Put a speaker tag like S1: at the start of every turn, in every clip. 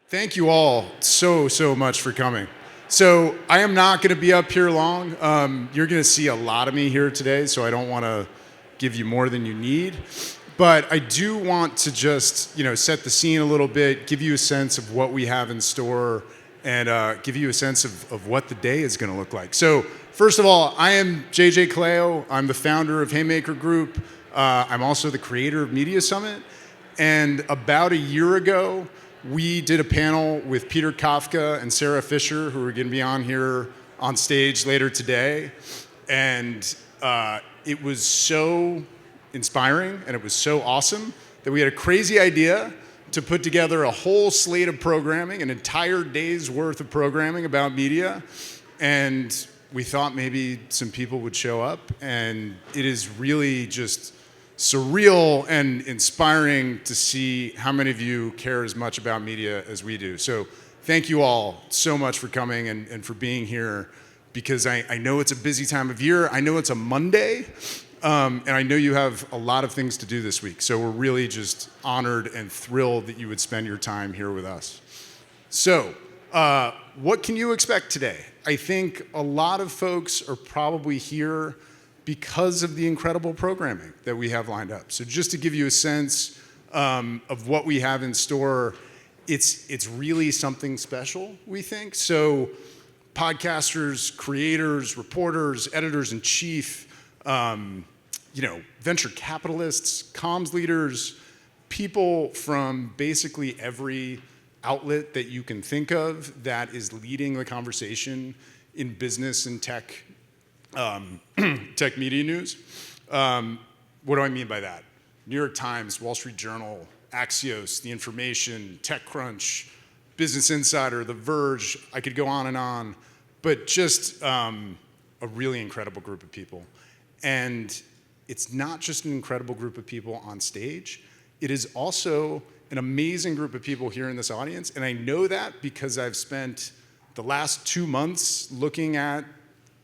S1: Thank you all so much for coming. So I am not going to be up here long. You're going to see a lot of me here today, so I don't want to give you more than you need. But I do want to just, set the scene a little bit, give you a sense of what we have in store, and give you a sense of what the day is going to look like. So first of all, I am J.J. Colao. I'm the founder of Haymaker Group. I'm also the creator of Media Summit. And about a year ago, we did a panel with Peter Kafka and Sarah Fisher, who are going to be on here on stage later today. And it was so inspiring and it was so awesome that we had a crazy idea to put together a whole slate of programming, an entire day's worth of programming about media. And we thought maybe some people would show up. And it is really just surreal and inspiring to see how many of you care as much about media as we do. So thank you all so much for coming and for being here, because I know it's a busy time of year. I know it's a Monday, and I know you have a lot of things to do this week. So we're really just honored and thrilled that you would spend your time here with us. So what can you expect today? I think a lot of folks are probably here because of the incredible programming that we have lined up. So just to give you a sense of what we have in store, it's really something special, we think. So podcasters, creators, reporters, editors-in-chief, venture capitalists, comms leaders, people from basically every outlet that you can think of that is leading the conversation in business and tech media news. What do I mean by that? New York Times, Wall Street Journal, Axios, The Information, TechCrunch, Business Insider, The Verge. I could go on, but just a really incredible group of people. And it's not just an incredible group of people on stage. It is also an amazing group of people here in this audience. And I know that because I've spent the last 2 months looking at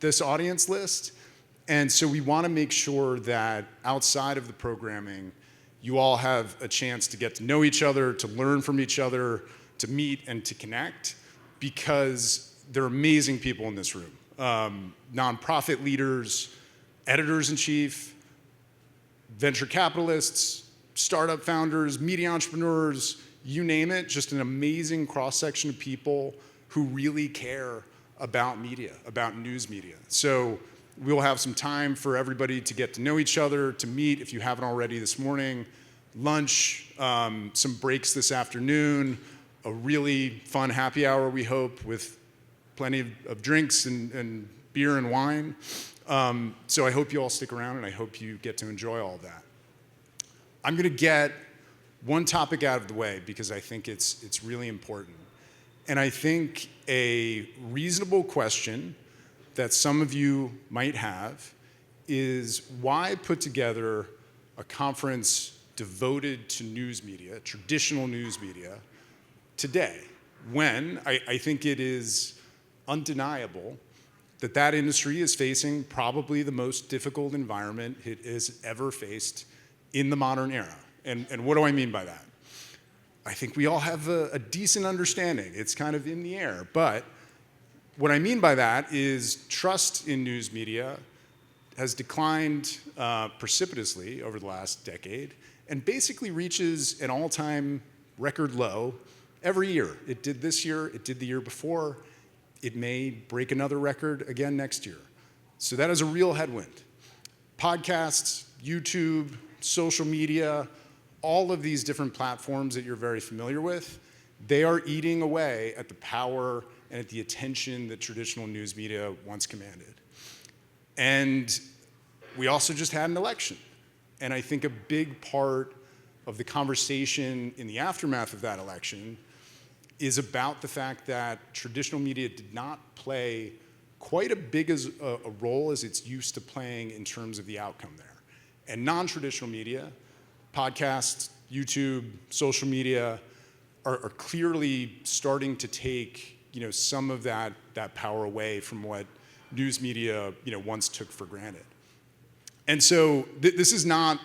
S1: this audience list. And so we want to make sure that outside of the programming, you all have a chance to get to know each other, to learn from each other, to meet and to connect, because they're amazing people in this room. Nonprofit leaders, editors-in-chief, venture capitalists, startup founders, media entrepreneurs, you name it, just an amazing cross-section of people who really care about media, about news media. So we'll have some time for everybody to get to know each other, to meet if you haven't already this morning, lunch, some breaks this afternoon, a really fun happy hour, we hope, with plenty of drinks and beer and wine. So I hope you all stick around, and I hope you get to enjoy all of that. I'm going to get one topic out of the way because I think it's really important. And I think a reasonable question that some of you might have is, why put together a conference devoted to news media, traditional news media, today, when I think it is undeniable that industry is facing probably the most difficult environment it has ever faced in the modern era. And what do I mean by that? I think we all have a decent understanding. It's kind of in the air. But what I mean by that is trust in news media has declined precipitously over the last decade and basically reaches an all-time record low every year. It did this year. It did the year before. It may break another record again next year. So that is a real headwind. Podcasts, YouTube, social media, all of these different platforms that you're very familiar with, they are eating away at the power and at the attention that traditional news media once commanded. And we also just had an election. And I think a big part of the conversation in the aftermath of that election is about the fact that traditional media did not play quite a big a role as it's used to playing in terms of the outcome there. And non-traditional media, podcasts, YouTube, social media, are clearly starting to take some of that power away from what news media once took for granted. And so this is not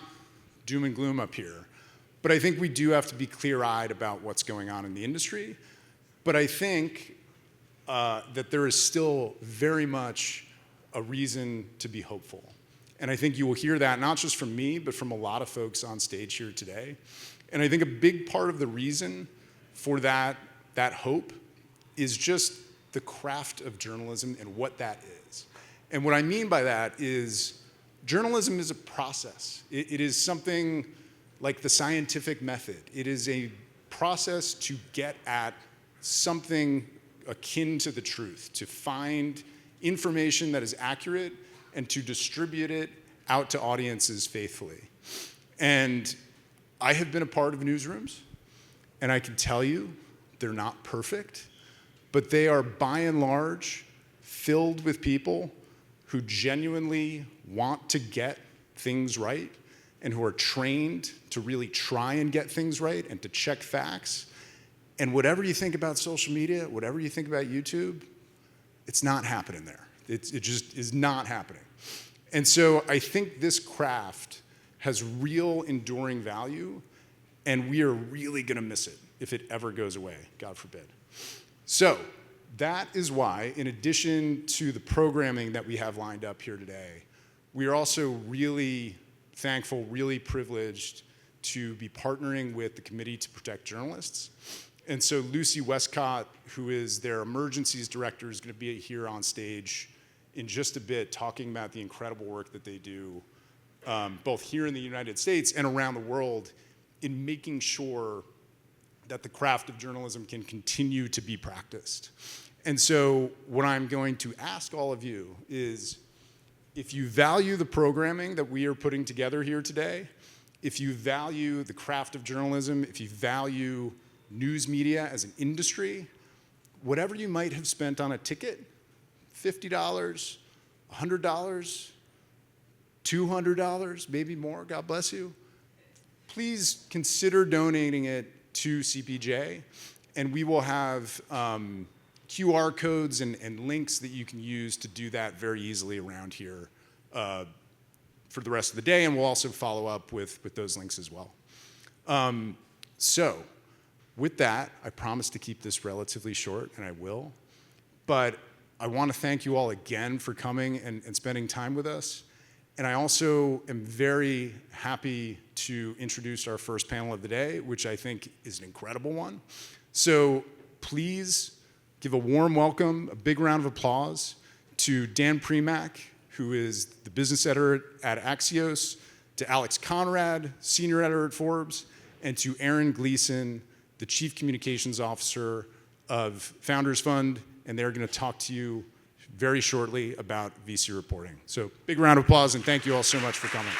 S1: doom and gloom up here, but I think we do have to be clear-eyed about what's going on in the industry, But I think that there is still very much a reason to be hopeful. And I think you will hear that not just from me, but from a lot of folks on stage here today. And I think a big part of the reason for that hope is just the craft of journalism and what that is. And what I mean by that is journalism is a process. It is something like the scientific method. It is a process to get at something akin to the truth, to find information that is accurate and to distribute it out to audiences faithfully. And I have been a part of newsrooms, and I can tell you they're not perfect, but they are by and large filled with people who genuinely want to get things right and who are trained to really try and get things right and to check facts. And whatever you think about social media, whatever you think about YouTube, it's not happening there. It just is not happening. And so I think this craft has real enduring value, and we are really gonna miss it if it ever goes away, God forbid. So that is why, in addition to the programming that we have lined up here today, we are also really thankful, really privileged to be partnering with the Committee to Protect Journalists. And so Lucy Westcott, who is their emergencies director, is going to be here on stage in just a bit talking about the incredible work that they do, both here in the United States and around the world, in making sure that the craft of journalism can continue to be practiced. And so what I'm going to ask all of you is, if you value the programming that we are putting together here today, if you value the craft of journalism, if you value news media as an industry, whatever you might have spent on a ticket, $50, $100, $200, maybe more, God bless you, please consider donating it to CPJ, and we will have QR codes and links that you can use to do that very easily around here for the rest of the day, and we'll also follow up with those links as well. So with that, I promise to keep this relatively short, and I will, but I want to thank you all again for coming and spending time with us. And I also am very happy to introduce our first panel of the day, which I think is an incredible one. So please give a warm welcome, a big round of applause to Dan Premack, who is the business editor at Axios, to Alex Conrad, senior editor at Forbes, and to Aaron Gleason, the chief communications officer of Founders Fund, and they're going to talk to you very shortly about VC reporting. So big round of applause, and thank you all so much for coming.